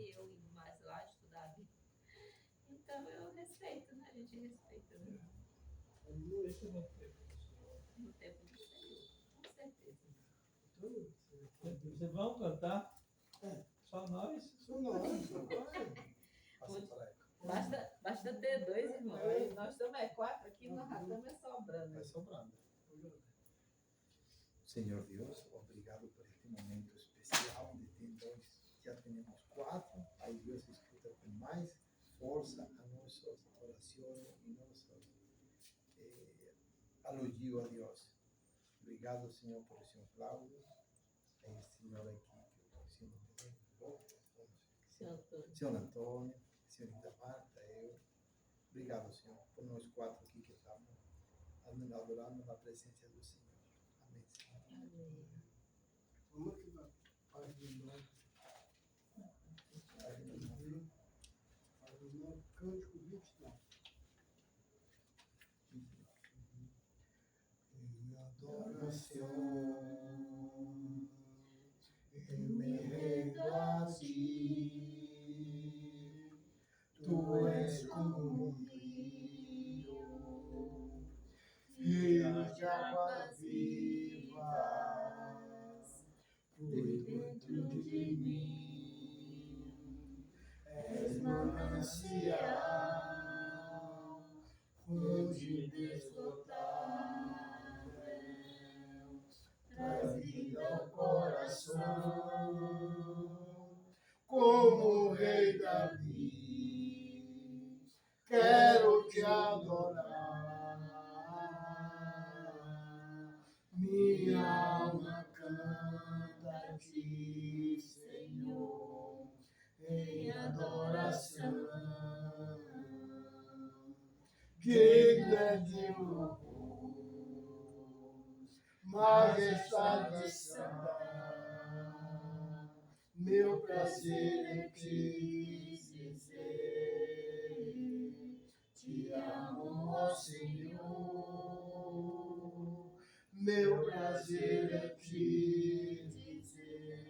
e eu indo mais lá estudar a Bíblia. Então eu respeito, né? A gente respeita, né? Esse é o tempo. No tempo do Senhor, com certeza. Vocês vão cantar? Só nós? Só nós. Basta ter dois irmãos. Aí nós estamos 4 aqui, nós já estamos sobrando. Vai sobrando. Senhor Deus, obrigado por este momento especial onde tem dois, já temos 4. Aí Deus escuta com mais força a nossas orações e nossos elogios a Deus. Obrigado, Senhor, por esse aplauso. Senhor aqui, Senhor Antônio, Senhorita Marta, eu. Obrigado, Senhor, por nós 4 aqui que estamos adorando na presença do Senhor. Amém, Senhor. Amém. Vamos aqui na página 9. Página 9, Cântico 29. Em adoração, eu me rendo a ti. Tu és como um rio, rio de águas vivas, flui dentro de mim. És manancial, fonte inesgotável, traz vida ao coração, como o rei Davi. Quero te adorar, minha alma canta a ti, Senhor, em adoração. Digna de louvor, majestade santa, meu prazer é te dizer. Te amo, ó Senhor, meu prazer é te dizer.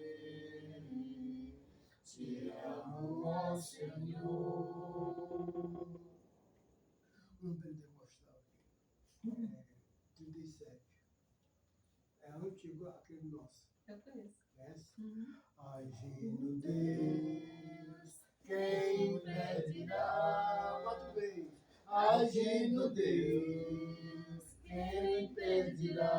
Te amo, ó Senhor. Um pentecostal aqui. 37. É antigo aquele nosso. Eu conheço. Conhece? Agindo Deus, quem impedirá? 4 vezes. Agindo Deus, quem impedirá?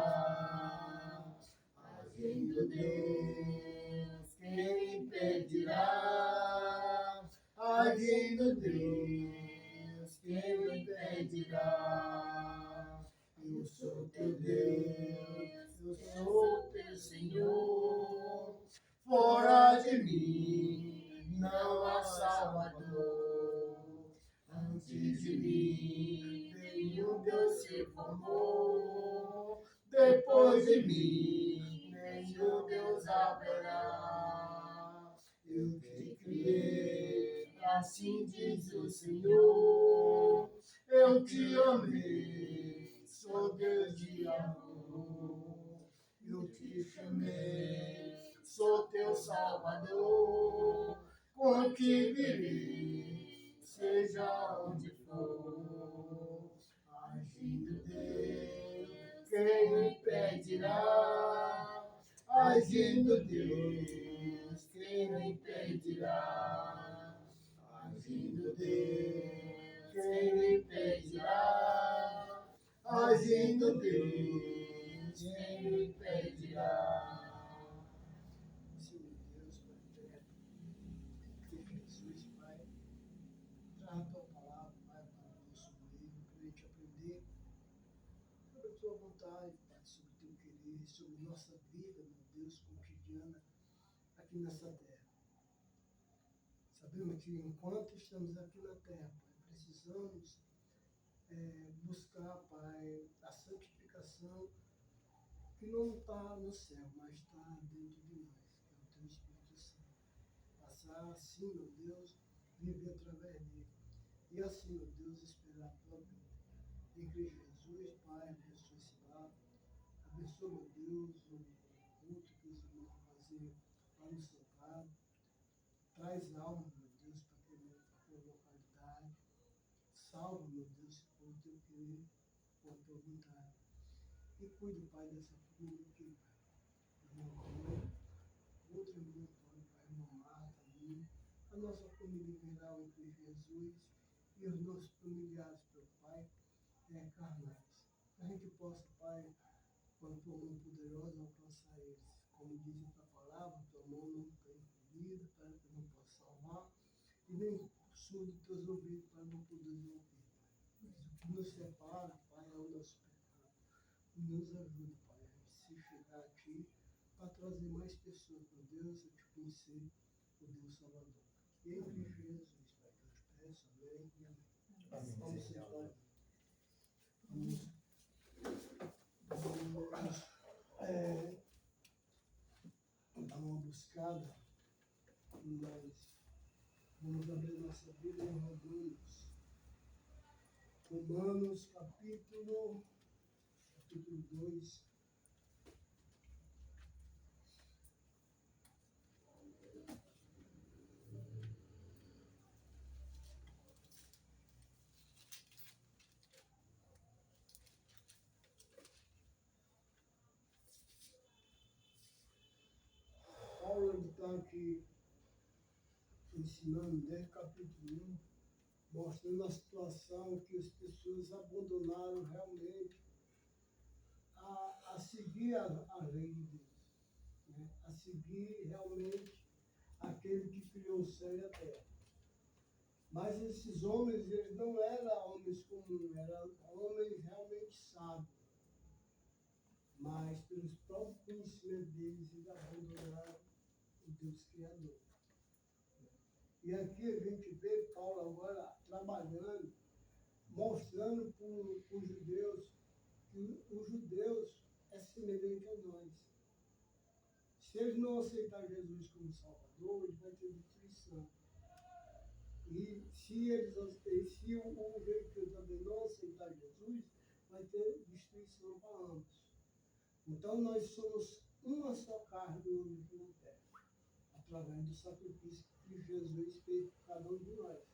Agindo Deus, quem impedirá? Agindo Deus, quem impedirá? Eu sou teu Deus, eu sou teu Senhor. Fora de mim não há Salvador. Antes de mim nenhum Deus se formou. Depois de mim nenhum Deus haverá. Eu te criei, assim diz o Senhor. Eu te amei, sou Deus de amor. Eu te chamei, sou teu Salvador. Contigo irei, seja onde for. Agindo Deus, quem me impedirá? Agindo Deus, quem me impedirá? Agindo Deus, quem me impedirá? Agindo Deus, quem me impedirá? Senhor Deus, Pai eterno, em Jesus, Pai, traz a tua palavra, Pai, para o nosso meio, para a gente aprender sobre a tua vontade, Pai, sobre o teu querer, sobre nossa vida, meu Deus, cotidiana, aqui nessa terra. Sabemos que enquanto estamos aqui na terra, Pai, precisamos buscar, Pai, a santificação que não está no céu, mas está dentro de nós, que é o teu Espírito Santo. Passar assim, meu Deus, viver através dele. E assim, meu Deus, esperar a tua vida. Em Cristo Jesus, Pai, abençoe esse lar. Abençoe, meu Deus, o culto que os irmãos vão fazer lá no seu lado. Traz mais almas, meu Deus, para aquela localidade. Salva, meu Deus, por teu querer, por tua vontade. E cuide, Pai, dessa família aqui, Pai. Irmão Cauê, outro irmão, Pai, irmã Marta, a nossa família em geral em Cristo Jesus e os nossos familiares, meu Pai, carnais. Que a gente possa, Pai, com a tua mão poderosa, alcançar eles. Como diz a tua palavra, tua mão não tem encolhida, para que não possa salvar, e nem surdo teus ouvidos para não poder ouvir. Mas o que nos separa, Pai, é o nosso pecado. Nos ajude, Pai, a se chegar a Ti, para trazer mais pessoas, meu Deus, a Te conhecer, o Deus Salvador. E em Cristo Jesus, Pai, que eu te peço, amém e amém. Amém. Vamos sentar. Vamos dar uma buscada, mas vamos abrir nossa Bíblia em Romanos. Romanos, capítulo 2. Paulo está aqui ensinando desde o capítulo 1, mostrando a situação que as pessoas abandonaram realmente a seguir a lei de Deus, né? A seguir realmente aquele que criou o céu e a terra. Mas esses homens, eles não eram homens comuns, eram homens realmente sábios. Mas pelos próprios conhecimentos deles, eles abandonaram o Deus Criador. E aqui a gente vê Paulo agora trabalhando, mostrando para os judeus que os judeus é semelhante a nós. Se eles não aceitar Jesus como Salvador, eles vão ter destruição. E se o judeu também não aceitar Jesus, vai ter destruição para ambos. Então nós somos uma só carne hoje aqui na terra, através do sacrifício que Jesus fez por cada um de nós.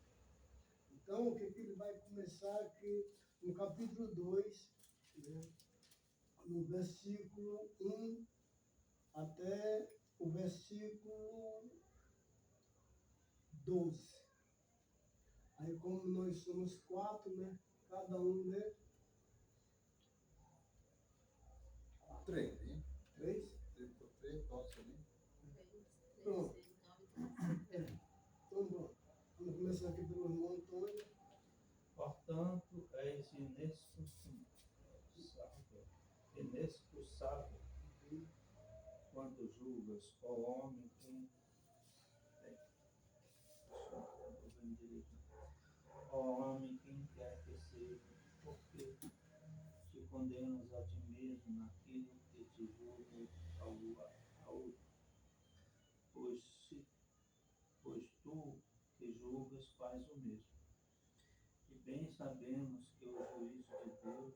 Então, o que ele vai começar aqui no capítulo 2, né, no versículo 1 até o versículo 12. Aí, como nós somos 4, né, cada um lê 3, né? 3. 3 por 3, posso, né? Pronto. Então, pronto. Vamos começar aqui pelo irmão Antônio. Portanto, és inexcusável quando julgas, ó homem, quem quer que seja, porque te condenas a ti mesmo naquilo que te julgas ao outro. Pois tu que julgas faz o mesmo. E bem sabemos que o juízo de Deus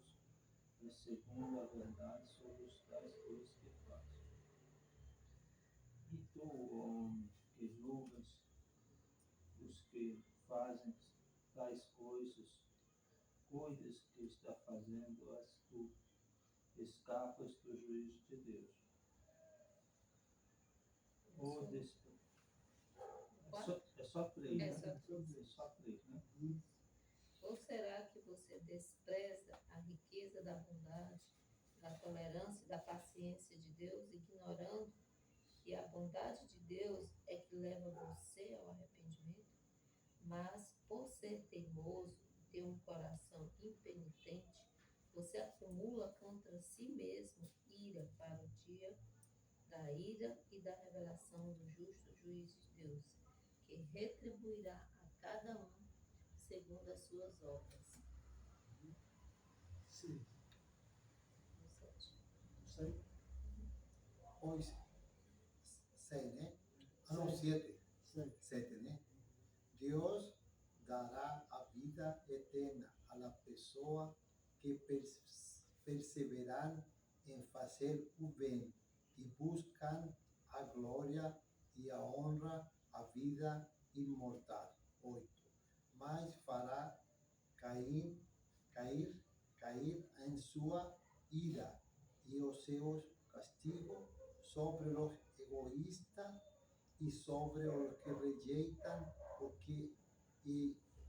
é segundo a verdade sobre os tais coisas que faz. E tu, homem, que julgas os que fazem tais coisas que está fazendo-as tu, escapas do juízo de Deus. É só 3, né? É só 3, né? Ou será que você despreza a riqueza da bondade, da tolerância e da paciência de Deus, ignorando que a bondade de Deus é que leva você ao arrependimento? Mas, por ser teimoso e ter um coração impenitente, você acumula contra si mesmo ira para o dia da ira e da revelação do justo juízo de Deus, que retribuirá a cada um segundo as suas obras. Sim. 7. 6, né? Não, 7. 7. 7, né? Deus dará a vida eterna à pessoa que perseverar em fazer o bem e buscam a glória e a honra, a vida imortal. 8. Mas fará cair em sua ira e os seus castigos sobre os egoístas e sobre os que rejeitam o que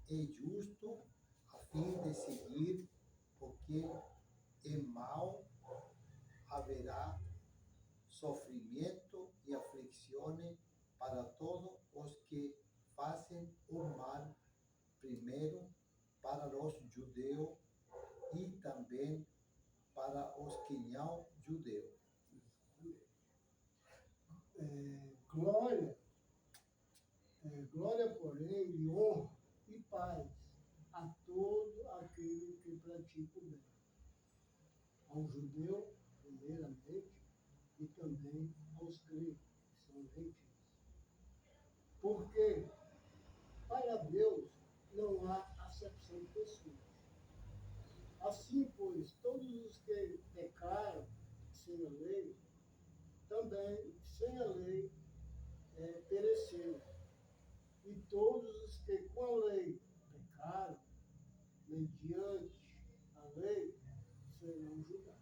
é justo, a fim de seguir o que é mau. Haverá sofrimento e aflições para todos os que fazem o mal, primeiro para os judeus e também para os que não judeus. Glória, porém, e honra e paz a todo aquele que pratica o bem. Ao judeu, primeiramente, e também aos gregos, que são gentios. Porque para Deus não há acepção de pessoas. Assim, pois, todos os que pecaram sem a lei, também sem a lei pereceram. E todos os que com a lei pecaram, mediante a lei, serão julgados.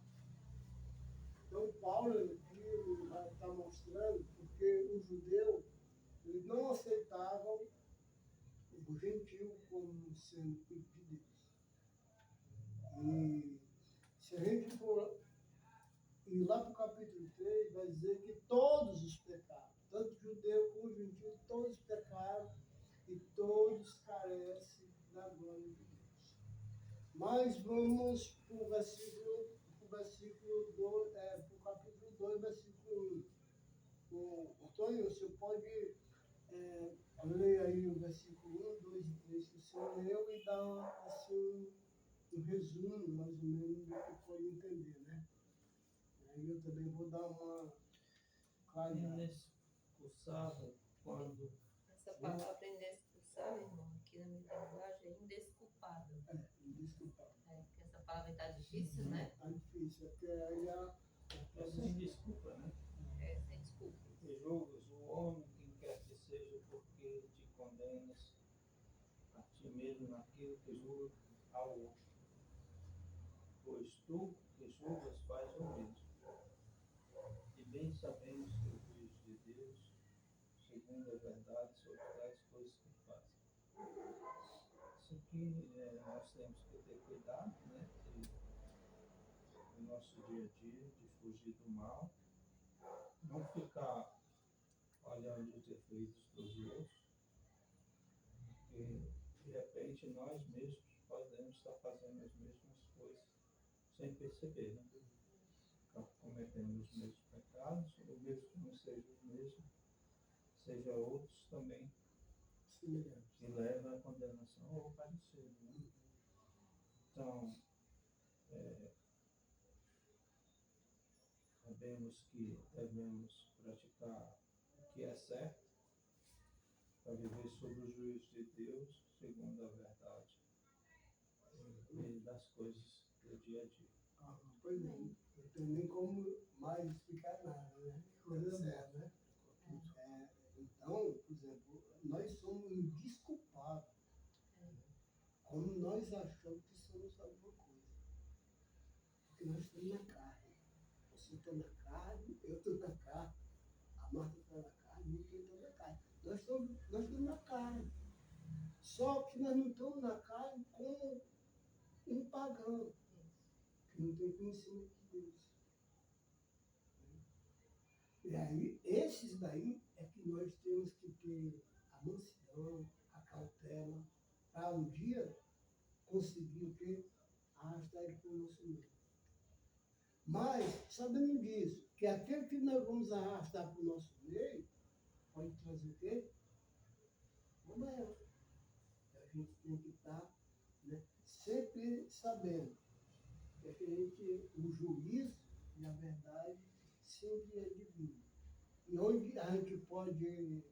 Então, Paulo aqui está mostrando porque o judeu eles não aceitavam o gentio como sendo filho de Deus. E se a gente for ir lá para o capítulo 3, vai dizer que todos os pecaram, tanto judeu como gentio, todos pecaram e todos carecem da glória de Deus. Mas vamos para o capítulo 2, versículo 1. Antônio, você pode ler aí o versículo 1, 2 e 3 que o senhor leu e dar assim, um resumo, mais ou menos, do que pode entender, né? Aí eu também vou dar uma clareada. Inexcusável quando Essa palavra inexpulsável, irmão, aqui na minha linguagem, é indesculpável. Indesculpável. Porque essa palavra está difícil, né? Tá difícil, até aí é sem desculpa, né? Sem desculpa. E julgas o homem, quem quer que seja, porque te condenas a ti mesmo naquilo que julga ao outro. Pois tu que julgas faz o mesmo. E bem sabemos que o juízo de Deus, segundo a verdade, sobre tais coisas que fazem. Isso aqui nós temos que ter cuidado, né? No nosso dia a dia, de fugir do mal, não ficar olhando os defeitos dos outros, porque de repente nós mesmos podemos estar fazendo as mesmas coisas sem perceber, né? Cometendo os mesmos pecados, ou mesmo que não sejam os mesmos, seja outros também que levam à condenação ou parecido, né? Então, sabemos que devemos praticar o que é certo para viver sob o juízo de Deus, segundo a verdade e das coisas do dia a dia. Pois é, não tem nem como mais explicar nada, né? Coisa boa, né? Então, por exemplo, nós somos indesculpáveis. Como nós achamos que somos alguma coisa. Porque nós estamos na carne. Você está na carne, eu estou na carne, a Marta está na carne, ninguém está na carne. Nós estamos na carne. Só que nós não estamos na carne como um pagão, que não tem conhecimento de Deus. E aí, esses daí é que nós temos que ter a mansidão, a cautela, para um dia conseguir o quê? Arrastar ele para o nosso meio. Mas, sabendo disso, que aquele que nós vamos arrastar para o nosso meio, pode trazer o quê? Problema. A gente tem que estar, né, sempre sabendo que o juízo e a verdade sempre é divino. E onde a gente pode,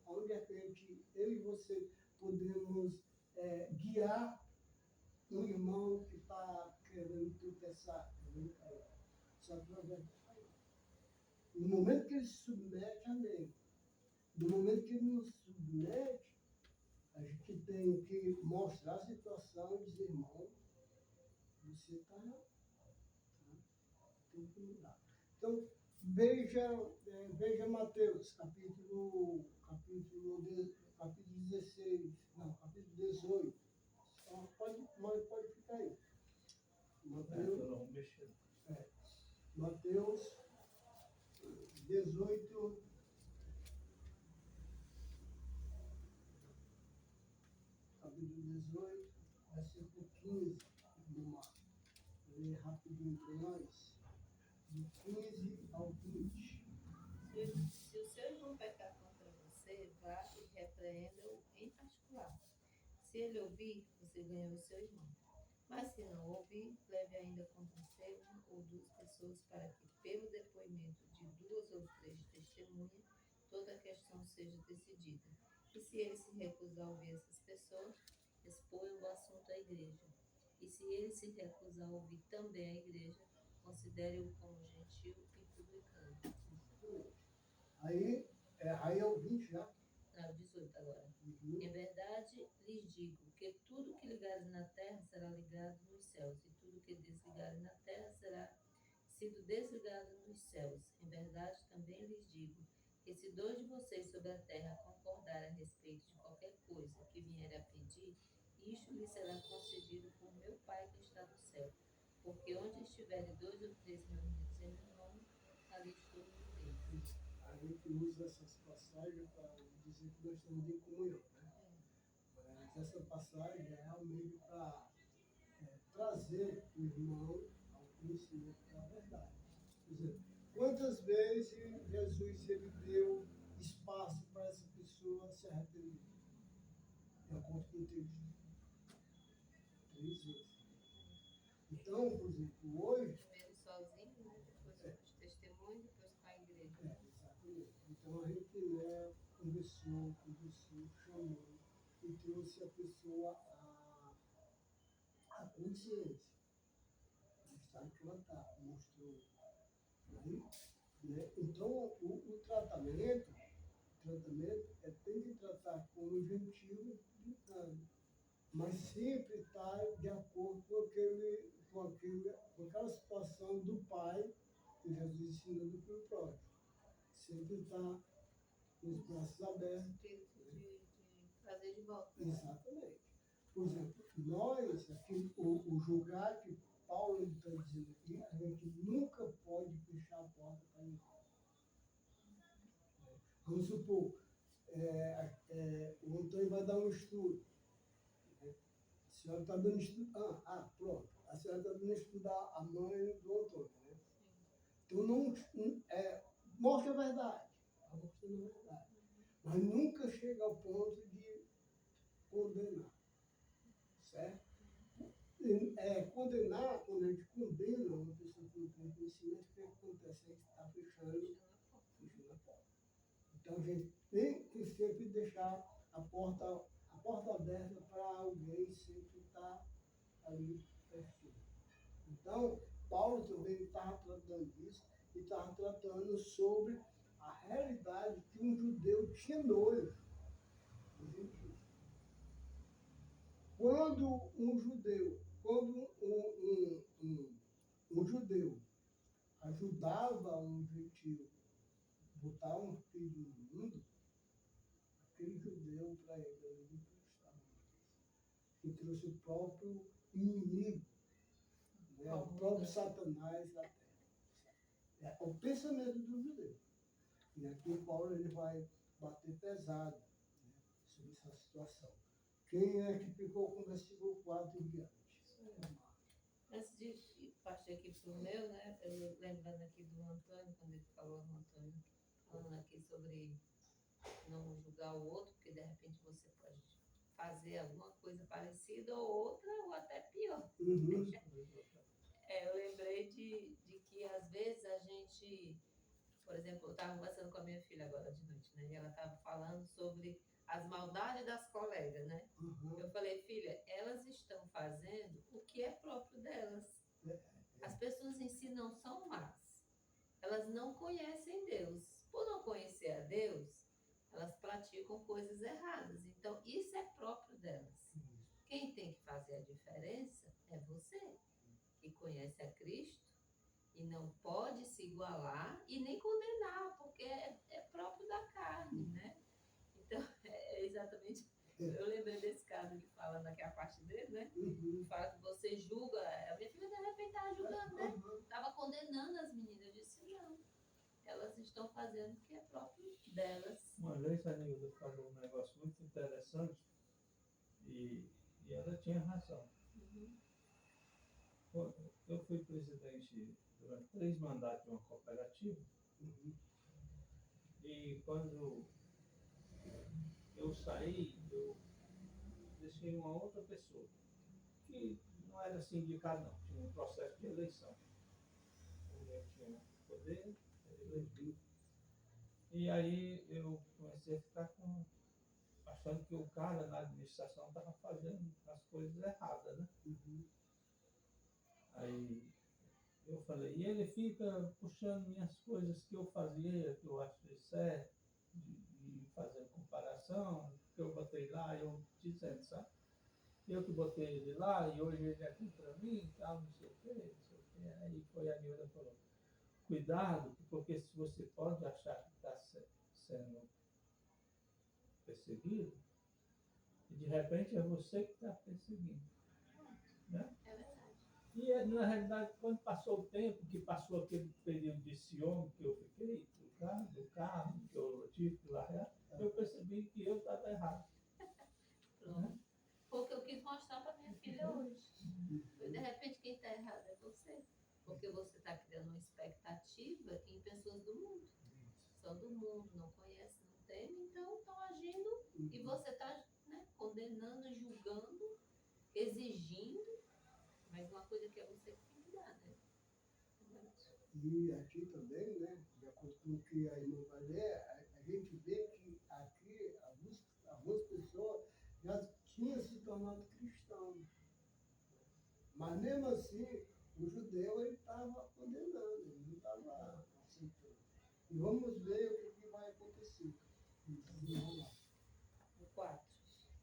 onde a gente, eu e você, podemos guiar um irmão que está querendo tropeçar, querendo cair. Só através da palavra. No momento que ele se submete a lei, no momento que ele nos submete tenho que mostrar a situação e dizer, irmão, você está errado. Tem que mudar. Então, veja Mateus, capítulo 16, não, capítulo 18. Então, pode ficar aí. Mateus 18, capítulo 18, versículo 15 do Marcos. Vou ler rapidinho para nós. De 15 ao 20. Se o seu irmão pecar contra você, vá e repreenda-o em particular. Se ele ouvir, você ganhou o seu irmão. Mas se não ouvir, leve ainda com você uma ou duas pessoas para que, pelo depoimento de 2 ou 3 testemunhas, toda a questão seja decidida. E se ele se recusar a ouvir essas pessoas, exponha o assunto à igreja. E se ele se recusar a ouvir também a igreja, considere-o como gentil e publicano. Aí é o 20 já. Não, 18 agora. Uhum. Em verdade, lhes digo que tudo que ligares na terra será ligado nos céus, e tudo que desligares na terra será sido desligado nos céus. Em verdade, também lhes digo que se 2 de vocês sobre a terra concordarem a respeito de qualquer coisa que vierem a pedir, isto lhes será concedido por meu Pai que está no céu. Porque onde estiverem 2 ou 3 reunidos em meu nome, ali estou no meio. A gente usa essas passagens para dizer que nós estamos em comunhão, né? Mas essa passagem é realmente para trazer o irmão ao conhecimento da verdade. Por exemplo, quantas vezes Jesus ele deu espaço para essa pessoa se arrepender? De acordo com o texto. 3 vezes. Então, por exemplo, hoje. Primeiro sozinho, né? Depois com os testemunhos, depois com a igreja. Exatamente. Então a gente conversou, chamou e trouxe a pessoa à consciência. Está implantado, mostrou. Aí, né? Então o tratamento tem que tratar como gentil e publicano, mas sempre está de acordo com aquela situação do pai que Jesus ensinou pelo próprio. Sempre está com os braços abertos. Espírito de trazer de volta. Exatamente. Por exemplo, nós, aqui, o julgar que Paulo está dizendo aqui, a gente nunca pode fechar a porta para ninguém. Vamos supor, o Antônio vai dar um estudo. Né? A senhora está dando estudo. Pronto. A senhora está dando estudo à mãe do Antônio. Né? Então, mostra a verdade. Está mostrando a verdade. Mas nunca chega ao ponto de condenar. Certo? Condenar, quando a gente condena uma pessoa que não tem conhecimento, o que acontece? A gente está fechando a porta. Então a gente tem que sempre deixar a porta aberta para alguém sempre estar ali pertinho. Então, Paulo também estava tratando disso e estava tratando sobre a realidade que um judeu tinha nojo. Quando um judeu ajudava um gentil a botar um filho no mundo, aquele judeu para ele não prestava mais. Que trouxe o próprio inimigo, né? O próprio Satanás da terra. É o pensamento do judeu. E aqui Paulo ele vai bater pesado, né, sobre essa situação. Quem é que ficou com o versículo 4 em diante? Antes de partir aqui para o meu, né? Eu lembrando aqui do Antônio, quando ele falou, o Antônio, falando aqui sobre não julgar o outro, porque de repente você pode fazer alguma coisa parecida ou outra, ou até pior. Uhum. Eu lembrei de que às vezes a gente, por exemplo, eu estava conversando com a minha filha agora de noite, né? E ela estava falando sobre as maldades das colegas, né? Uhum. Eu falei, filha, elas estão fazendo o que é próprio delas. As pessoas em si não são más. Elas não conhecem Deus. Por não conhecer a Deus, elas praticam coisas erradas. Então, isso é próprio delas. conhece a Cristo e não pode se igualar e nem condenar, porque é próprio da carne, né? Então, é exatamente. Eu lembrei desse caso ele falando aqui a parte dele, né? Fala que você julga. A minha filha de repente estava julgando, né? Estava condenando as meninas. Eu disse, não. Elas estão fazendo o que é próprio delas. Uma vez a Nilda falou um negócio muito interessante e ela tinha razão. Eu fui presidente durante 3 mandatos de uma cooperativa e quando eu saí, eu deixei uma outra pessoa que não era sindicato não, tinha um processo de eleição. Eu tinha poder, elegi. E aí eu comecei a ficar achando que o cara na administração estava fazendo as coisas erradas, né? Aí eu falei, e ele fica puxando minhas coisas que eu fazia, que eu acho certo, de fazer comparação, que eu botei lá, eu dizendo, sabe? Eu que botei ele lá e hoje ele é aqui para mim, tal, não sei o quê, não sei o quê. Aí foi a Nilda falou, cuidado, porque se você pode achar que está sendo perseguido, e de repente é você que está perseguindo. Né? É verdade. E na realidade, quando passou o tempo, que passou aquele período de ciúme que eu fiquei do carro, que eu tive que largar, eu percebi que eu estava errado. Pronto. Foi o que eu quis mostrar para minha filha hoje. De repente, quem está errado é você. Porque você está criando uma expectativa em pessoas do mundo. São do mundo, não conhecem, não temem, então estão agindo e você está, né, condenando, julgando, exigindo. Mas uma coisa que é você que tem que dar, né? E aqui também, né, de acordo com o que a irmã vai ler, a gente vê que aqui algumas pessoas já tinham se tornado cristãos. Mas mesmo assim, o judeu ele estava condenando, ele não estava aceitando. E vamos ver o que vai acontecer. O 4.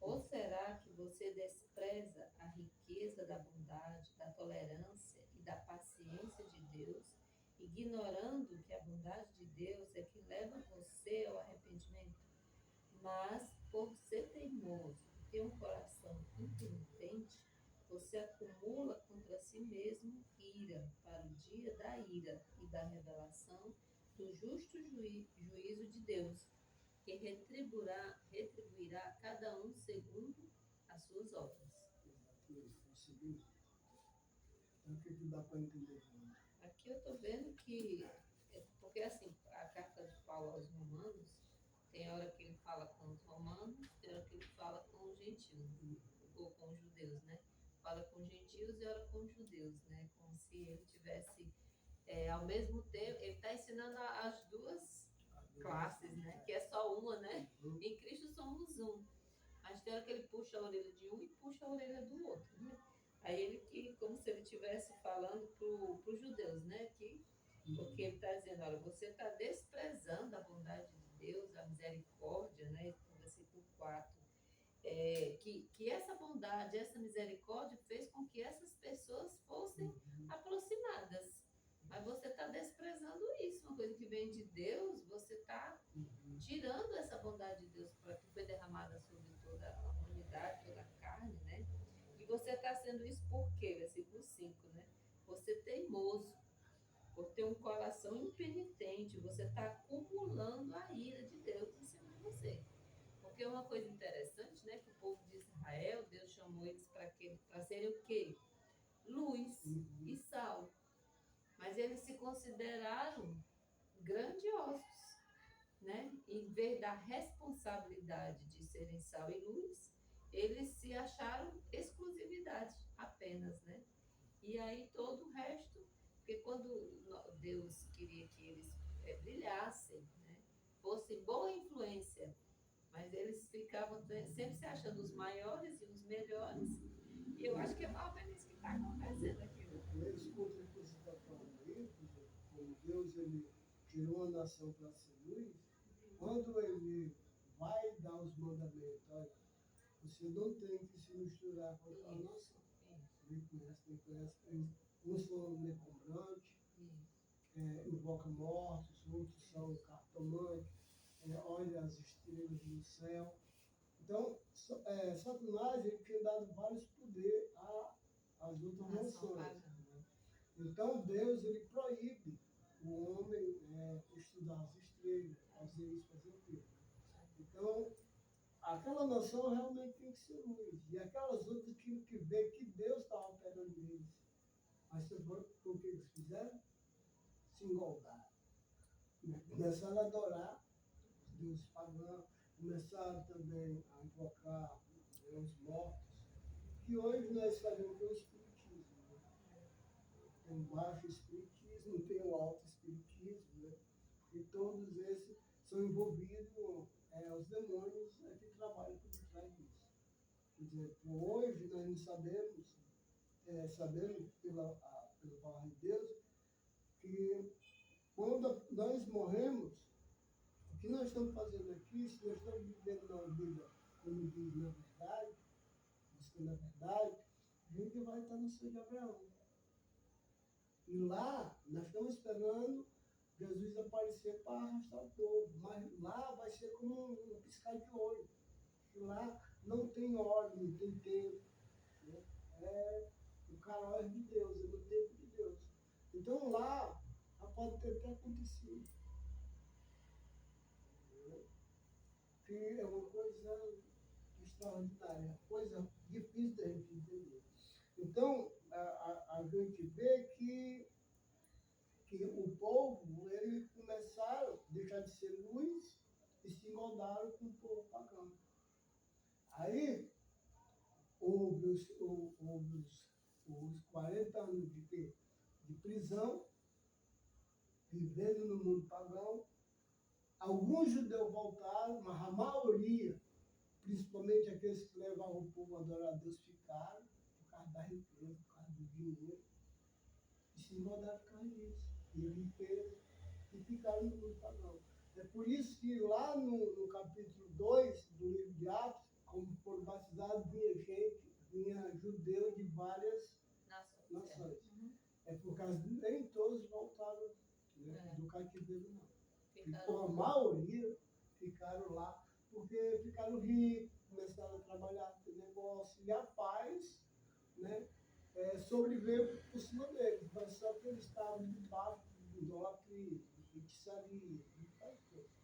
Ou será que você despreza a riqueza da bondade, da tolerância e da paciência de Deus, ignorando que a bondade de Deus é que leva você ao arrependimento? Mas, por ser teimoso e ter um coração impenitente, você acumula contra si mesmo ira para o dia da ira e da revelação do justo juízo de Deus, que retribuirá a cada um segundo as suas obras. Exatamente. Então, o que dá para entender? Aqui eu estou vendo que, porque assim, a carta de Paulo aos Romanos, tem hora que ele fala com os romanos, tem hora que ele fala com os gentios, ou com os judeus, né? Fala com os gentios e hora com os judeus, né? Como se ele tivesse, ao mesmo tempo, ele está ensinando as duas classes, né? Que é só uma, né? Em Cristo somos um. Mas tem hora que ele puxa a orelha de um e puxa a orelha do outro, né? Aí ele, como se ele estivesse falando para os judeus, né? Porque ele está dizendo, olha, você está desprezando a bondade de Deus, a misericórdia, né? No versículo 4. Que essa bondade, essa misericórdia fez com que essas pessoas fossem aproximadas. Mas você está desprezando isso, uma coisa que vem de Deus, você está tirando essa bondade de Deus para que foi derramada sobre toda a humanidade, toda a carne, né? E você está sendo isso por quê? Versículo 5, né? Você teimoso, por ter um coração impenitente, você está acumulando a ira de Deus em cima de você. Porque uma coisa interessante, né? Que o povo de Israel, Deus chamou eles para serem o quê? Luz e sal. Mas eles se consideraram grandiosos, né? Em vez da responsabilidade de serem sal e luz, eles se acharam exclusividade apenas, né? E aí todo o resto, porque quando Deus queria que eles brilhassem, né? Fossem boa influência, mas eles ficavam sempre se achando os maiores e os melhores. E eu acho que é mais ou menos isso que está acontecendo aqui. Esse contra que você está falando aí, como Deus ele criou a nação para ser luz, quando ele vai dar os mandamentos, olha, você não tem que se misturar com a nação. Ele conhece uns são necromantes, invocam mortos, outros são cartomantes, olham as estrelas no céu. Então, Satanás ele tinha dado vários poderes às outras nações. Né? Então, Deus ele proíbe o homem estudar as estrelas, fazer isso, fazer aquilo. Então, aquela nação realmente tem que ser luz. E aquelas outras tinham que ver que Deus estava operando neles. Mas você sabe o que eles fizeram? Se engoldaram. Começaram a adorar os deuses pagãos, começaram também a invocar os mortos, que hoje nós sabemos que é o espiritismo. Né? Tem o baixo espiritismo, tem o alto espiritismo, né? E todos esses são envolvidos, os demônios que trabalham por trás disso. Quer dizer, hoje nós não sabemos pela palavra de Deus, que quando nós morremos, o que nós estamos fazendo aqui, se nós estamos vivendo uma vida, como diz na verdade, buscando a verdade, a gente vai estar no céu de Abraão. E lá, nós estamos esperando Jesus aparecer para arrastar o povo, mas lá vai ser como um piscar de olho. E lá não tem hora, não tem tempo. Né? É o caráter de Deus, é no tempo de Deus. Então lá pode ter até acontecido. Que é uma coisa extraordinária, coisa difícil da gente entender. Então, a gente vê que o povo, eles começaram a deixar de ser luz e se moldaram com o povo pagão. Aí, houve os 40 anos de prisão, vivendo no mundo pagão. Alguns judeus voltaram, mas a maioria, principalmente aqueles que levavam o povo a adorar a Deus, ficaram por causa da riqueza, por causa do dinheiro, e se moldaram por causa disso, e a riqueza, e ficaram no mundo pagão. É por isso que lá no capítulo 2 do livro de Atos, como foram batizados, vinha judeu de várias nações. É por causa que nem todos voltaram, né, do cativeiro, não. Então, a maioria ficaram lá porque ficaram ricos, começaram a trabalhar no negócio, e a paz, né, sobreviveu por cima deles, mas só que eles estavam debaixo de idolatria, de feitiçaria, de tal coisa.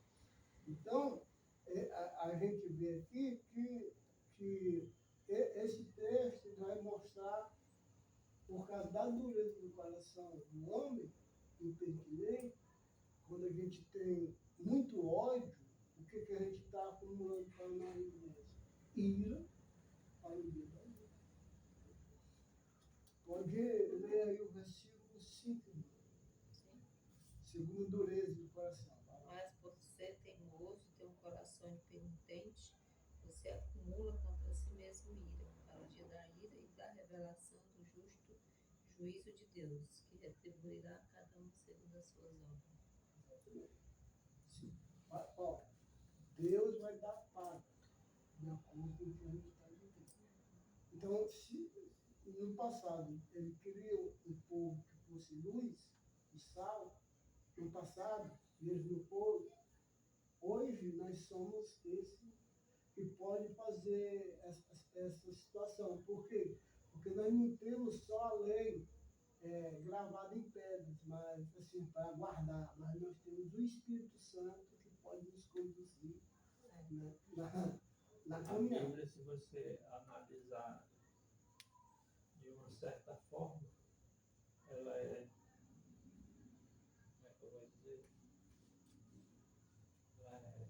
Então, a gente vê aqui que esse texto vai mostrar, por causa da dureza do coração do homem, impertinente, quando a gente tem muito ódio, o que a gente está acumulando para nós mesmos? Ira para o dia da luz. Pode ler aí o versículo 5. Segundo dureza do coração. Mas por ser teimoso, ter um coração impenitente, você acumula contra si mesmo ira, para o dia da ira e da revelação do justo juízo de Deus, que retribuirá a cada um segundo as suas obras. Ó, Deus vai dar paga de acordo com o que a gente está vivendo. Então, se no passado ele criou um povo que fosse luz e sal, no passado, mesmo no povo, hoje nós somos esse que pode fazer essa situação. Por quê? Porque nós não temos só a lei gravada em pedras, mas assim, para guardar, mas nós temos o Espírito Santo que pode nos conduzir, né, na A caminhada. Bíblia, se você analisar de uma certa forma, ela é, como é que eu vou dizer? Ela é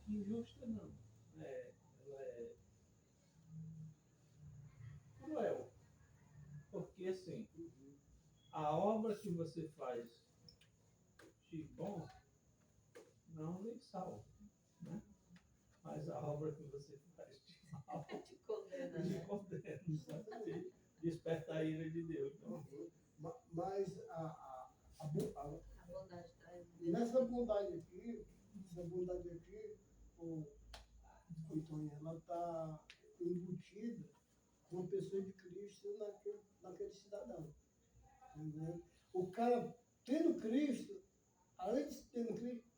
injusta, não. Ela é cruel. Porque, assim, a obra que você faz de bom não lhe salva, né? Mas a obra que você faz de mal Te condena, lhe né? condena, exatamente. Desperta a ira de Deus. Não? Mas A bondade traz nessa bondade aqui, Antônio, ela está embutida uma pessoa de Cristo naquele cidadão. Entendeu? O cara tendo Cristo, além de ter Cristo,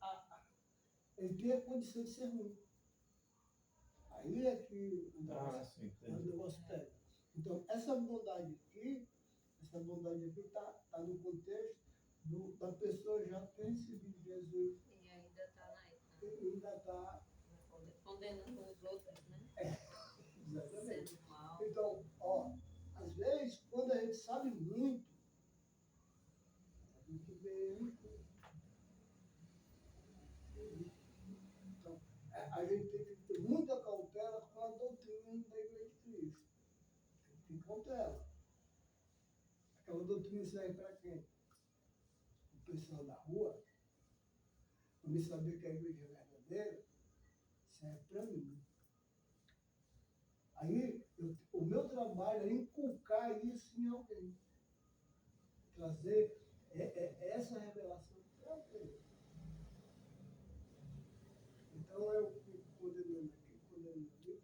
ele tem a condição de ser ruim. Aí é que o sim, negócio pega. Então, essa bondade aqui está no contexto da pessoa já ter recebido Jesus E ainda está e ainda está. condenando os outros, né? Exatamente. Sendo mal. Então, às vezes, quando a gente sabe muito, a gente vê. Então, a gente tem que ter muita cautela com a doutrina da Igreja de Cristo. Tem cautela. Aquela doutrina serve para quem? O pessoal da rua, para me saber que a igreja é verdadeira, serve para mim. Aí, o meu trabalho é inculcar isso em alguém. Trazer essa revelação para alguém. Então, eu fico condenando aqui,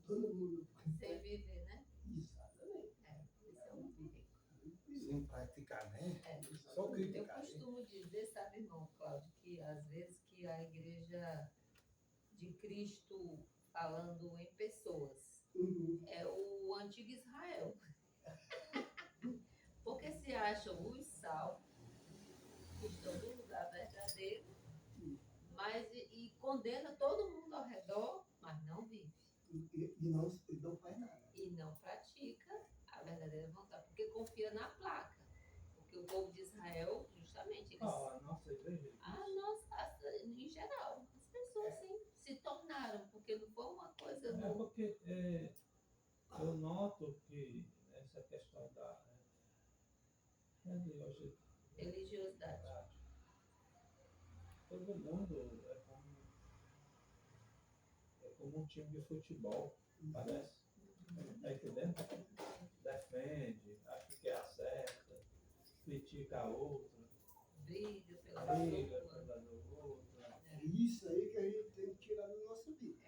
todo mundo. Sem viver, né? Exatamente. Isso é um perigo. Sem praticar, né? Só Eu criticar. Né? costumo dizer, sabe, irmão Cláudio, que às vezes que a igreja de Cristo, falando em pessoas, é o antigo Israel. Porque se acham os salvos, que estão no lugar verdadeiro, mas e condena todo mundo ao redor, mas não vive. E não faz nada. E não pratica a verdadeira vontade, porque confia na placa. Porque o povo de Israel, justamente, eles. A nossa igreja. Em geral, as pessoas sim se tornaram, porque não foi uma coisa. É porque eu noto que essa questão da Religiosidade. todo mundo é como um time de futebol, parece. Tá entendendo? Defende, acha que acerta, critica a outra, Briga pela briga outra. pela outra. É isso aí que a gente tem que tirar da nossa vida.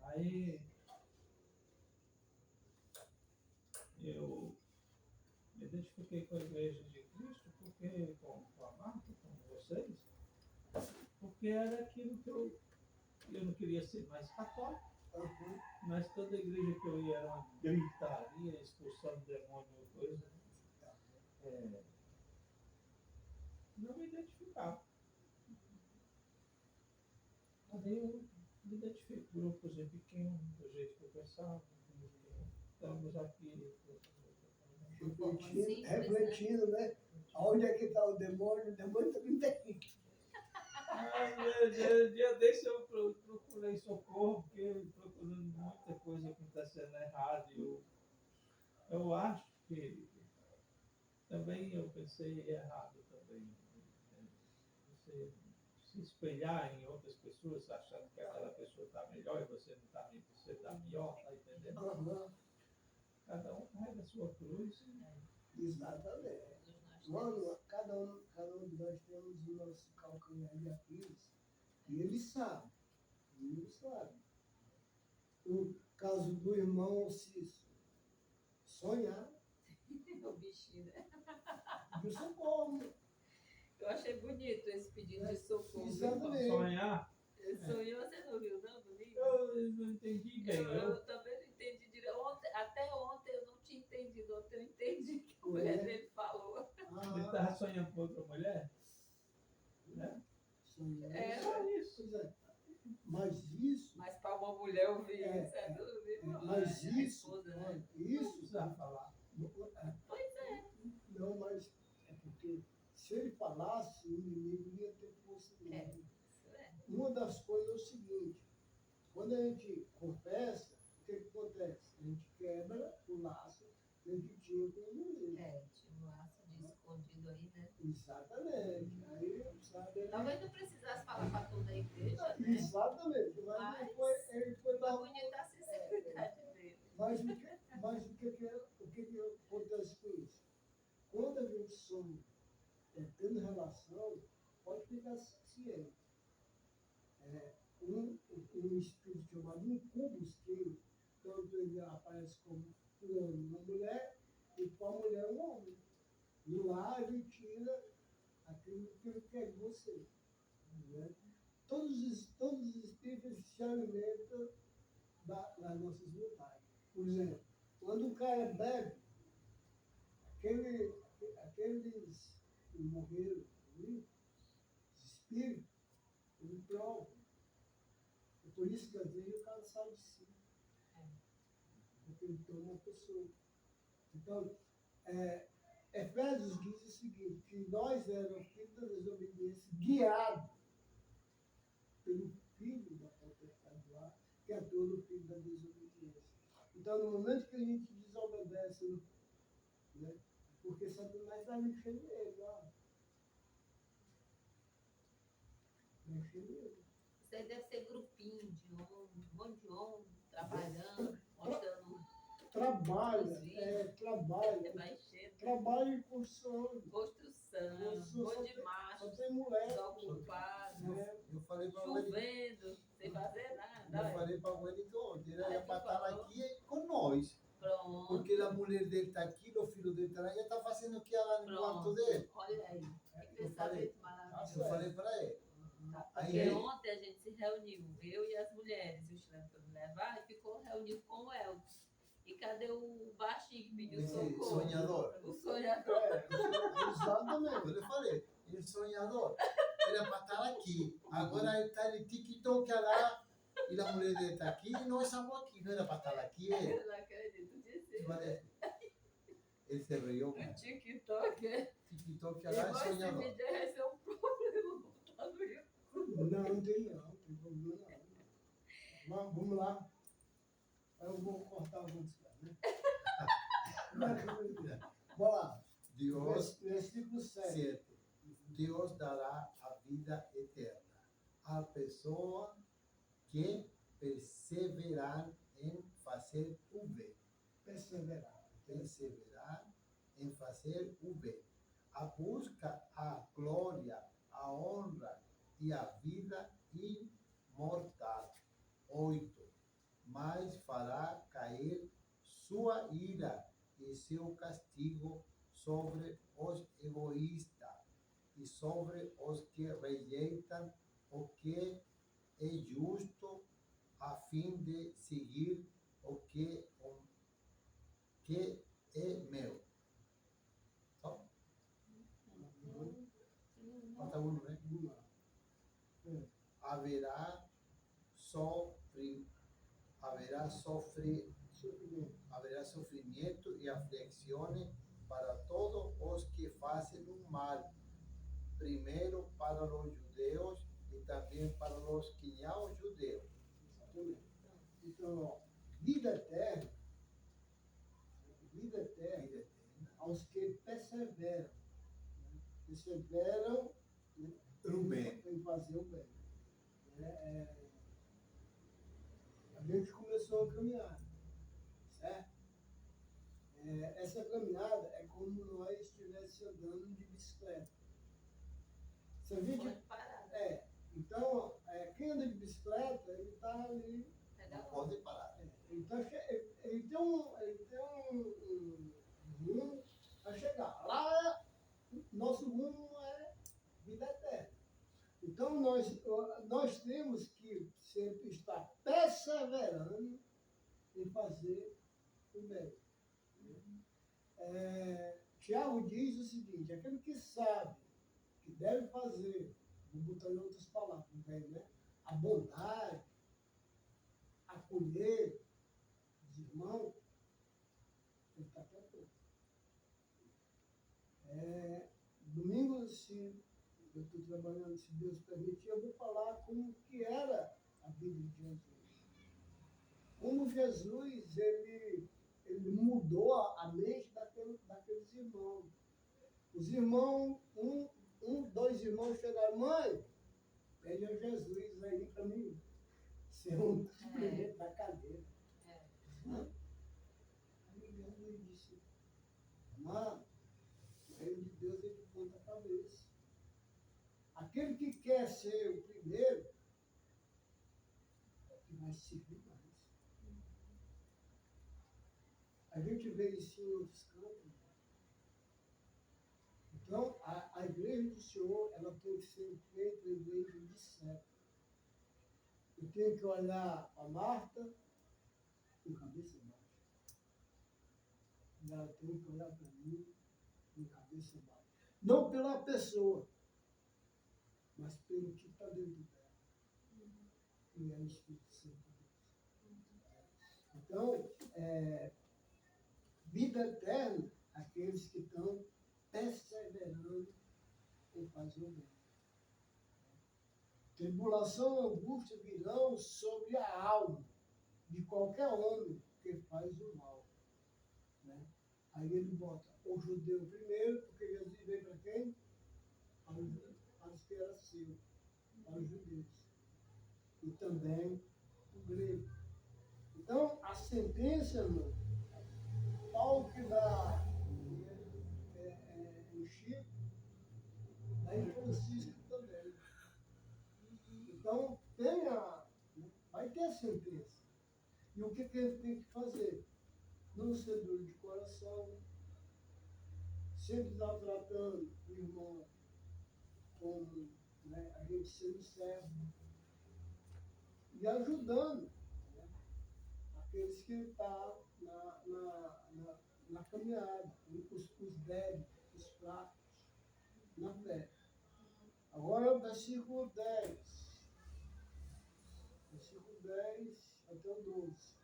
Aí eu me identifiquei com a Igreja de Cristo, porque com a Marta, com vocês, porque era aquilo que eu não queria ser mais católico, mas toda igreja que eu ia era uma gritaria, expulsando demônio, coisa. Não me identificava. Aí eu me identifico com grupos pequenos, do jeito que eu pensava, estamos aqui. Refletindo, né? Onde é que está o demônio também tem. Ai, meu Deus, dia desse eu procurei socorro, porque procurando muita coisa acontecendo errado. Eu acho que também eu pensei errado também. Você se espelhar em outras pessoas, achando que aquela pessoa está melhor e você não está, você está pior, tá entendendo? Cada um carrega a sua cruz. Exatamente. Mano, cada um de nós temos o nosso calcanhar de Aquiles. E ele sabe. O caso do irmão Cício. Sonhar. O bichinho, né? De socorro. Eu achei bonito esse pedido de socorro. Exatamente. Sonhar. Ele sonhou, você não viu, não, bonito? Eu não entendi bem. Eu também não entendi direito. Até ontem eu não tinha entendido. Ontem eu entendi que a mulher dele falou. Ele estava sonhando com outra mulher? Né? É. Só isso. Mas isso. Mas para uma mulher ouvir isso é duro, mas a isso. esposa, né? Isso. Não precisa falar. Pois é. Não, mas é porque se ele falasse, o inimigo ia ter força dele. Isso é. Uma das coisas é o seguinte: quando a gente confessa, o que acontece? A gente quebra o laço que a gente tinha com o inimigo. Tinha um laço de escondido aí, né? Exatamente. Aí, sabe, Talvez não precisasse falar para toda a igreja, né? Exatamente. Mas ele foi Foi dar bonita a sinceridade dele. Mas o que acontece com isso? Quando a gente some tendo relação, pode ficar ciente. Um espírito chamado incubus, que tanto ele aparece como uma mulher e com a mulher um homem. E lá ele tira aquilo que ele quer de você. Né? Todos os espíritos se alimentam das nossas vontades. Por exemplo, quando o cara bebe, aqueles que morreram ali, os espíritos, ele prova. É por isso que às vezes o cara sai de si. Porque ele toma uma pessoa. Então, Efésios diz o seguinte, que nós éramos filhos da desobediência, guiados pelo filho da potestade do ar, que atua no filho da desobediência. Então, no momento que a gente desobedece, né, porque Satanás está mexendo nele, ó. Mexendo nele. Isso aí deve ser grupinho de homem, um monte de homem trabalhando, mostrando Trabalha, é baixeiro, trabalha em construção. construção, um monte de Só macho, tem mulher. desocupado, Né? Eu falei para o Wellington, chovendo, sem fazer nada. eu falei para o Wellington ontem, ele Ai, era tu para estar falou. aqui com nós. Pronto, Porque a mulher dele está aqui, o filho dele está lá, e ele está fazendo o que ela no quarto pronto. dele. Olha aí, que pensamento maravilhoso. Eu falei para ele. Porque Aí- ontem a gente se reuniu, eu e as mulheres, o Chileno foi me levar e ficou reunido com o Elton. E cadê o baixinho que pediu Esse socorro? sonhador. O sonhador. Exatamente. Eu falei, ele é sonhador. Ele é para estar aqui. Agora ele está no TikTok lá, e a mulher dele está aqui, e nós estamos aqui. Não era para estar aqui, ele. Eu não acredito disso. Eu falei, ele se riu, O cara. TikTok é. TikTok E lá é esse sonhador. vídeo vai ser um problema botar no YouTube. Não tem problema não. Vamos lá. Eu vou cortar a música, né? Vamos lá. Deus, Versículo 7. 7. Deus dará a vida eterna à pessoa que perseverar em fazer o bem. Perseverar. Perseverar em fazer o bem. A busca a glória, a honra e a vida imortal. 8. Mas fará cair sua ira e seu castigo sobre os egoístas e sobre os que rejeitam o que é justo, a fim de seguir o que é meu. Só? Falta um, né? Vamos lá. Haverá sofrimento e aflições para todos os que fazem o mal, primeiro para os judeus e também para os que não judeus. Exatamente. Então, ó, vida eterna Vida eterna. aos que perseveram. Né? Perseveram, né, No bem. em fazer o bem. A gente começou a caminhar, certo? Essa caminhada é como nós estivéssemos andando de bicicleta. Se a gente, Pode parar. então, quem anda de bicicleta, ele está ali. Não pode parar. Ele tem um rumo a chegar. Lá, nosso rumo é vida eterna. Então, nós temos que sempre estar perseverando em fazer o bem. Tiago diz o seguinte, aquele que sabe que deve fazer, vou botar em outras palavras, né? A bondade, acolher os irmãos, ele está tranquilo. Domingo, se eu estou trabalhando, se Deus permitir, eu vou falar como que era a vida de Jesus. Como Jesus, ele mudou a mente daqueles irmãos. Os irmãos, dois irmãos chegaram, mãe, pede a Jesus aí para mim ser um suprimento da cadeira. Aí Jesus disse, mano, o reino de Deus é de ponta cabeça. Aquele que quer ser o primeiro, é o que vai servir mais. A gente vê isso em outros campos. Então, a igreja do Senhor, ela tem que ser feita uma igreja de discípulos. Eu tenho que olhar a Marta com cabeça baixa. E ela tem que olhar para mim com cabeça baixa. Não pela pessoa, mas pelo que está dentro dela. E é o Espírito Santo de Deus. Então, vida eterna, aqueles que estão perseverando em fazer o bem. Tribulação e angústia virão sobre a alma de qualquer homem que faz o mal. Né? Aí ele bota o judeu primeiro, porque Jesus veio para quem? Para os que eram seus, para os judeus. E também o grego. Então, a sentença, irmão, Paulo que dá em Chico, dá em Francisco também. Então, vai ter a sentença. E o que ele tem que fazer? Não ser duro de coração, sempre estar tratando o irmão como, né, a gente sendo servo, e ajudando, né, aqueles que estão na caminhada, os débeis, os fracos, na fé. Agora, versículo 10. Versículo 10 até o 12.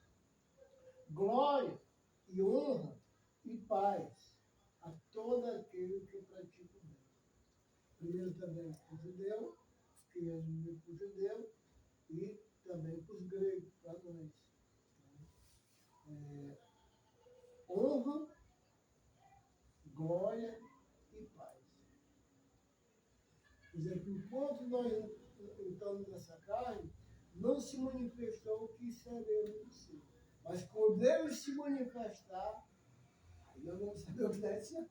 Glória e honra e paz a todo aquele que pratica o bem. Primeiro também para o judeu, que Jesus veio para o judeu, e também para os gregos, para nós. Honra, glória e paz. Quer dizer, que enquanto nós estamos nessa carne, não se manifestou o que seremos do Senhor. Mas quando ele se manifestar, aí nós vamos saber o que deve ser.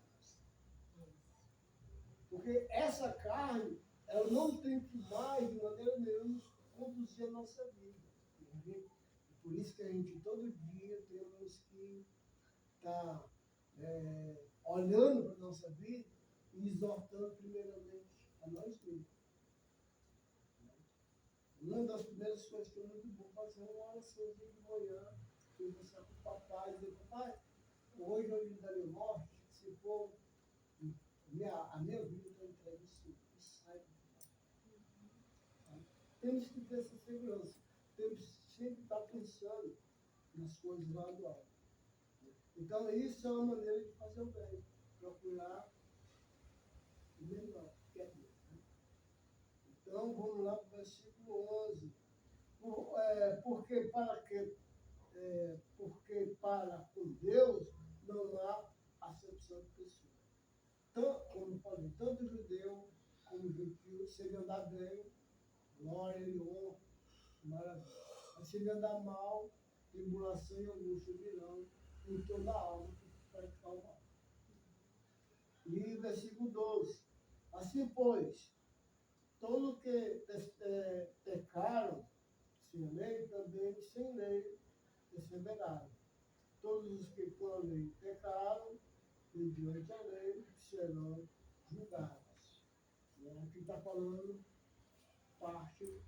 Porque essa carne, ela não tem que mais, de maneira nenhuma, conduzir a nossa vida. Por isso que a gente, todo dia, temos que estar olhando para a nossa vida e exortando, primeiramente, a nós mesmos. Uma das primeiras coisas que é muito bom fazer é uma oraçãozinha de manhã, conversar com o papai, dizer, papai, hoje eu lhe darei morte, se for a minha vida está entregue ao Senhor, e sai. Temos que ter essa segurança, temos que sempre estar pensando nas coisas lá do alto. Então, isso é uma maneira de fazer o bem, procurar o melhor, que é Deus. Né? Então, vamos lá para o versículo 11. Porque para com Deus não há acepção de pessoa. Então, como eu falei, tanto judeu como gentio, se ele andar bem, glória e honra, maravilha. Mas se ele andar mal, tribulação e angústia virão em toda a alma que praticar o mal. E versículo 12. Assim, pois, todos que pecaram sem lei, também sem lei perseveraram. Todos os que com a lei pecaram, mediante a lei, serão julgados. Aqui está falando parte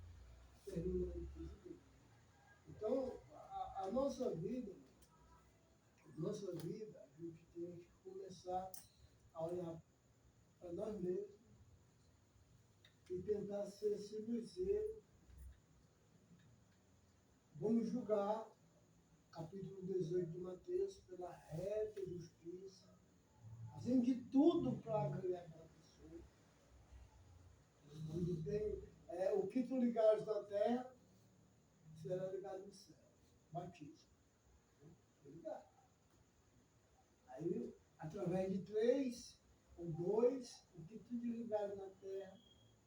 terminante de Deus. Então, a nossa vida, a gente tem que começar a olhar para nós mesmos e tentar ser sincero. Vamos julgar, capítulo 18 de Mateus, pela reta justiça, fazendo de tudo para ganhar aquela pessoa. Onde tem o que tu ligares na terra, será ligado no céu. Batismo. Ligar. Aí, através de 3 ou 2, o que tu desligares na terra,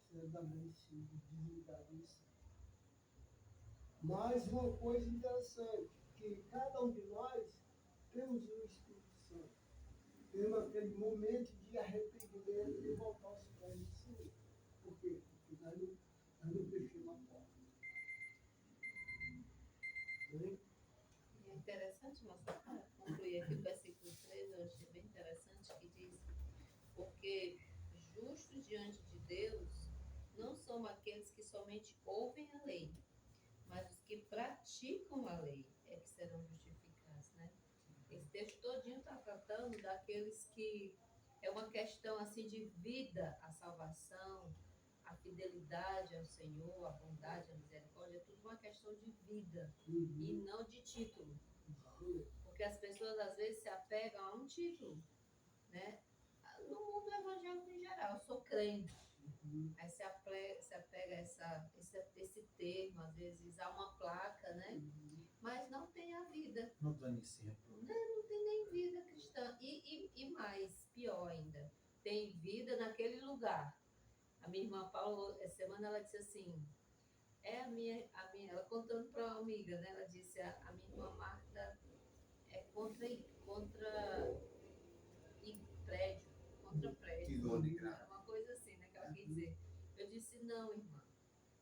será também desligado no céu. Mas uma coisa interessante, que cada um de nós temos o Espírito Santo. Temos aquele momento de arrependimento e voltar aos pés do Senhor. Por quê? Porque nós não fechamos a porta. interessante, mas só para concluir aqui o versículo 3, eu achei bem interessante que diz, porque justos diante de Deus não são aqueles que somente ouvem a lei, mas os que praticam a lei é que serão justificados, né? Esse texto todinho está tratando daqueles que é uma questão assim de vida, a salvação, a fidelidade ao Senhor, a bondade, a misericórdia, é tudo uma questão de vida e não de título. Porque as pessoas às vezes se apegam a um título, né? No mundo evangélico em geral, eu sou crente. Aí se apega a esse termo, às vezes há uma placa, né? Mas não tem a vida. Não dá exemplo. Não tem nem vida cristã. E mais, pior ainda, tem vida naquele lugar. A minha irmã Paula, essa semana, ela disse assim, ela contando para uma amiga, né? Ela disse, a minha irmã Marta é contra prédio, contra prédio. Idônea. É uma coisa assim, né? Que ela quer dizer. Eu disse, não, irmã,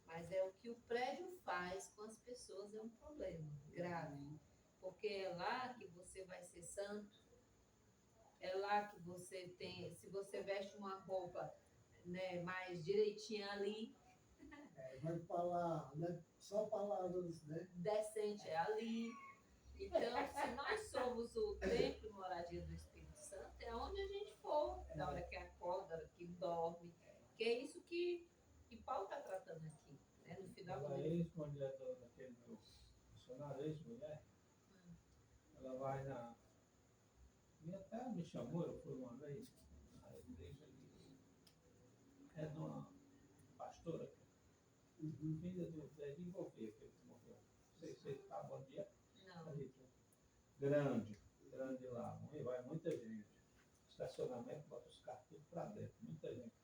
mas é o que o prédio faz com as pessoas é um problema grave. Porque é lá que você vai ser santo, é lá que você tem, se você veste uma roupa, né, mais direitinha ali, Vai falar, né? Só palavras, né? decente é ali. Então, se nós somos o templo e moradia do Espírito Santo, é onde a gente for, da hora que acorda, da hora que dorme, que é isso que Paulo está tratando aqui, né? No final do Ela é livro. ex-mulher daquele meu funcionário, ex-mulher. Ela vai na. E até me chamou, eu fui uma vez na igreja ali. É de uma pastora, filha do Zé de Envolver, que ele morreu. Não sei se ele está bom dia. Não. Grande lá. Vai muita gente. Estacionamento, bota os carros tudo para dentro. Muita gente.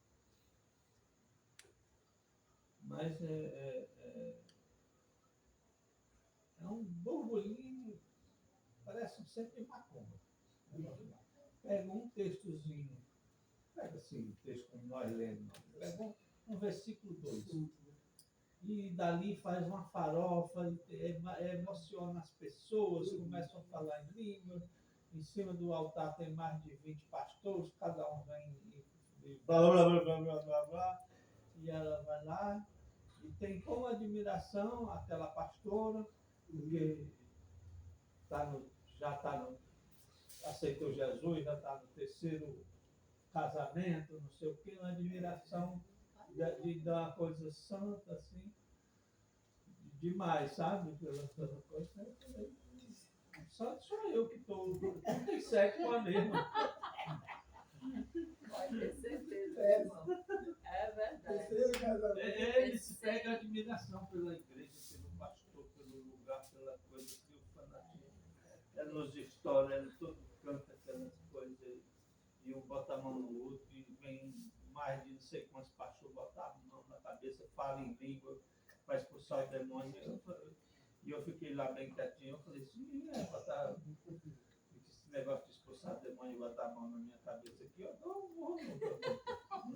Mas é um burburinho, parece um centro de macumba. Pega um textozinho, pega assim, um texto como nós lemos, pega um versículo 2. E dali faz uma farofa, emociona as pessoas, começam a falar em língua. Em cima do altar tem mais de 20 pastores, cada um vem e blá blá blá blá blá blá blá. E ela vai lá e tem com admiração aquela pastora, porque aceitou Jesus, já está no terceiro casamento, não sei o que, uma admiração de uma coisa santa, assim, demais, sabe? Pela coisa. Santo sou eu que estou 37 com a mesma. Pode ter certeza, irmão. É verdade. Eles pegam admiração pela igreja, pelo pastor, pelo lugar, pela coisa que o fanatismo. Nos histórias, todo canta aquelas coisas aí. E um bota a mão no outro, e vem mais de não sei quantos pastores botar a mão na cabeça, fala em língua, vai expulsar o demônio. E eu fiquei lá bem quietinho, eu falei assim, botar esse negócio de expulsar o demônio e botar a mão na minha cabeça aqui, eu não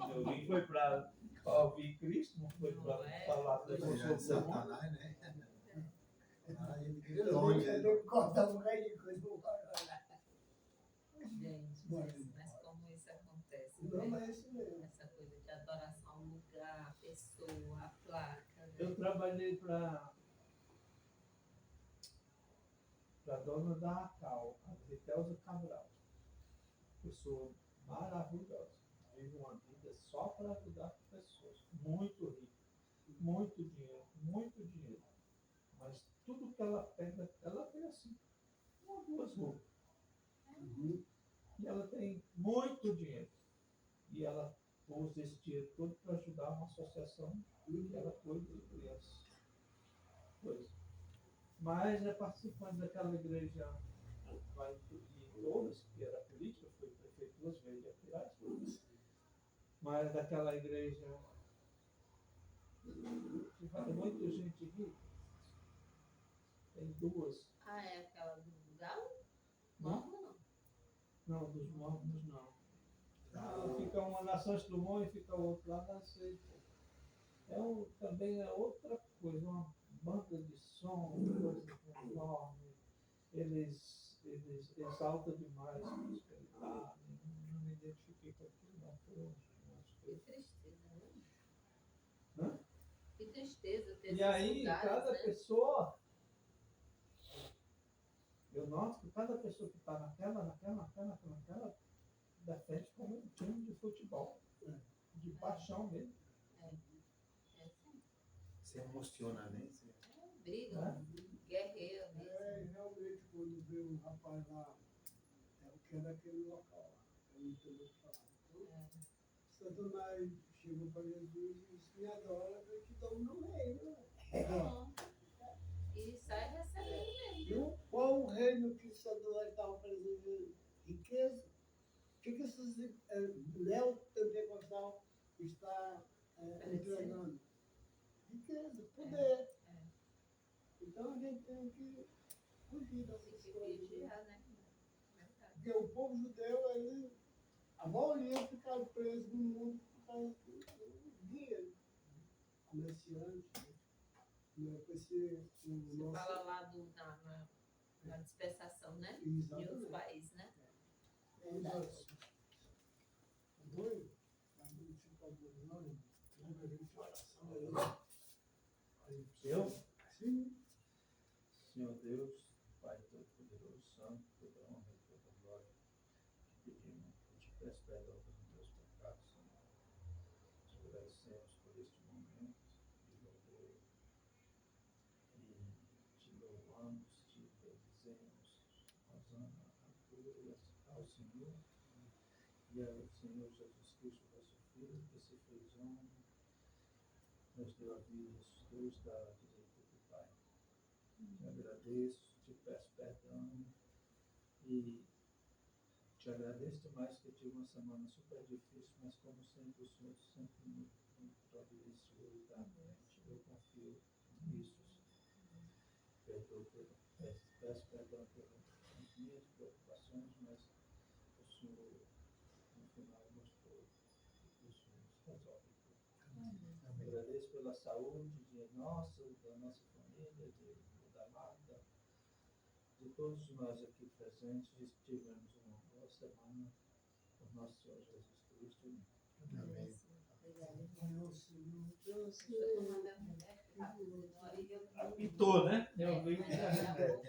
eu vim foi para ouvir Cristo, não foi para falar da De Satanás, né? Ele é Eu longe. tenho que cortar um bocado de coisa. Gente, mas como isso acontece, Não, né? mas é isso mesmo. Essa coisa de adoração ao lugar, a pessoa, a placa, né? Eu trabalhei para a dona da ACAL, a Ritelza Cabral. Pessoa maravilhosa. Vive uma vida só para ajudar as pessoas. Muito rica. Muito dinheiro. Muito dinheiro. Mas tudo que ela pega, ela tem assim. Uma, duas roupas. E ela tem muito dinheiro. E ela usa esse dinheiro todo para ajudar uma associação que ela cuida de crianças. Coisa. Mas é participante daquela igreja, vai em todas, que era política, foi prefeito 2 vezes de Aquiraz, mas daquela igreja que vai muita gente rica. Tem 2. Ah, é aquela do galo? Não? Não. Não, dos mormons não. Fica uma na Santos Dumont e fica o outro lá na Sei. Também é outra coisa, uma banda de som, coisa enorme. eles exaltam demais prosperidade. Não me identifiquei com aquilo, não. Que tristeza, né? Hã? Que tristeza ter E esses aí, lugares, cada né? pessoa, eu noto que cada pessoa que está naquela, defende como um time de futebol, de paixão mesmo. É assim. Se emociona, né? Briga, Né? guerreia mesmo. Realmente, quando vê um rapaz lá, eu quero aquele local lá, eu não tenho o que falar. Então, Satanás chegou para Jesus e disse: me adora, eu te dou o meu reino. Pronto. E sai recebendo mesmo. E qual o reino que Satanás estava apresentando? Riqueza. O que esses neopentecostal está entregando? Riqueza, poder. Então a gente tem que fugir Tem dessas que coisas. vigiar, né? Verdade. Porque o povo judeu, a maioria ficaram presos no mundo por causa do dinheiro. Comerciante, né? Com esse, Você fala lá na dispensação, né? De outros Exatamente. países, né? Verdade. Doido? Mas não fica doido, não, irmão. Lembra a gente oração aí. Eu? Sim. Senhor Deus, Pai Todo-Poderoso, Santo, toda honra e toda glória, te pedimos, eu te peço perdão pelos meus pecados, Senhor. Te agradecemos por este momento de louvor e te louvamos, te bendizemos, rosana a cura ao Senhor e ao Senhor Jesus Cristo, vosso Filho, que se fez homem, nos deu a vida, ressuscitou, está à direita do Pai. Te agradeço, te peço perdão e te agradeço demais que eu tive uma semana super difícil, mas como sempre o Senhor sempre me providenciou e dá à frente. Eu confio nisso, Senhor. Peço perdão pelas minhas preocupações, mas o Senhor no final mostrou que o Senhor resolve tudo. Agradeço pela saúde da nossa família, da Marta, de todos nós aqui presentes, e tivemos uma boa semana por nosso Senhor Jesus Cristo. Amém. Meu Senhor, Deixa eu tomar meu remédio, rápido, senão aí eu Apitou, né? É, daqui a pouco